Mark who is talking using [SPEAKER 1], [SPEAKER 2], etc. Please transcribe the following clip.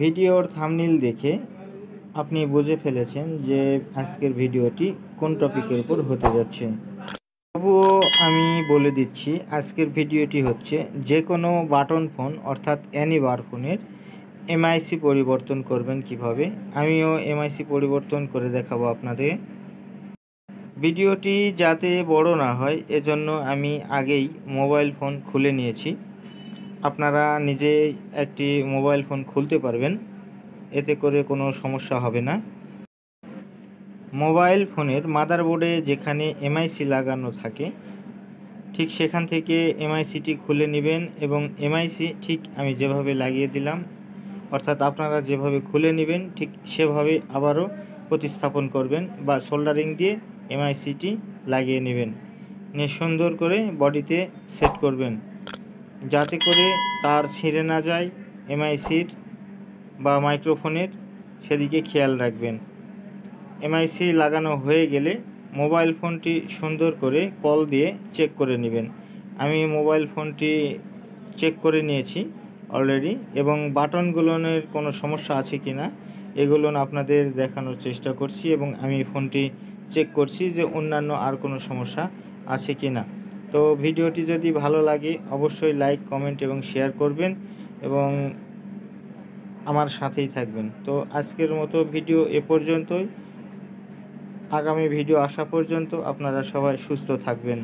[SPEAKER 1] ভিডিওর থাম্বনেইল দেখে আপনি বুঝে ফেলেছেন যে আজকের ভিডিওটি কোন টপিকের উপর হতে যাচ্ছে। তবুও আমি বলে দিচ্ছি, আজকের ভিডিওটি হচ্ছে যে কোনো বাটন ফোন অর্থাৎ অ্যানিভার ফোনের এমআইসি পরিবর্তন করবেন কিভাবে। আমিও এমআইসি পরিবর্তন করে দেখাবো আপনাদের। ভিডিওটি যাতে বড় না হয় এজন্য আমি আগেই মোবাইল ফোন খুলে নিয়েছি। আপনারা নিজেই একটি মোবাইল ফোন খুলতে পারবেন, এতে করে কোনো সমস্যা হবে না। মোবাইল ফোনের মাদারবোর্ডে যেখানে এমআইসি লাগানো থাকে ঠিক সেখান থেকে এমআইসিটি খুলে নেবেন এবং এমআইসি ঠিক আমি যেভাবে লাগিয়ে দিলাম অর্থাৎ আপনারা যেভাবে খুলে নেবেন ঠিক সেভাবে আবারও প্রতিস্থাপন করবেন বা সোল্ডারিং দিয়ে এমআইসিটি লাগিয়ে নেবেন, নিয়ে সুন্দর করে বডিতে সেট করবেন যাতে করে তার ছিঁড়ে না যায় এমআইসির বা মাইক্রোফোনের, সেদিকে খেয়াল রাখবেন। এমআইসি লাগানো হয়ে গেলে মোবাইল ফোনটি সুন্দর করে কল দিয়ে চেক করে নেবেন। আমি মোবাইল ফোনটি চেক করে নিয়েছি অলরেডি এবং বাটনগুলোর কোনো সমস্যা আছে কি না এগুলো আপনাদের দেখানোর চেষ্টা করছি এবং আমি ফোনটি চেক করছি যে অন্যান্য আর কোনো সমস্যা আছে কি না। তো ভিডিওটি যদি ভালো লাগে অবশ্যই লাইক, কমেন্ট এবং শেয়ার করবেন এবং আমার সাথেই থাকবেন। তো আজকের মতো ভিডিও এ পর্যন্তই। আগামী ভিডিও আসা পর্যন্ত আপনারা সবাই সুস্থ থাকবেন।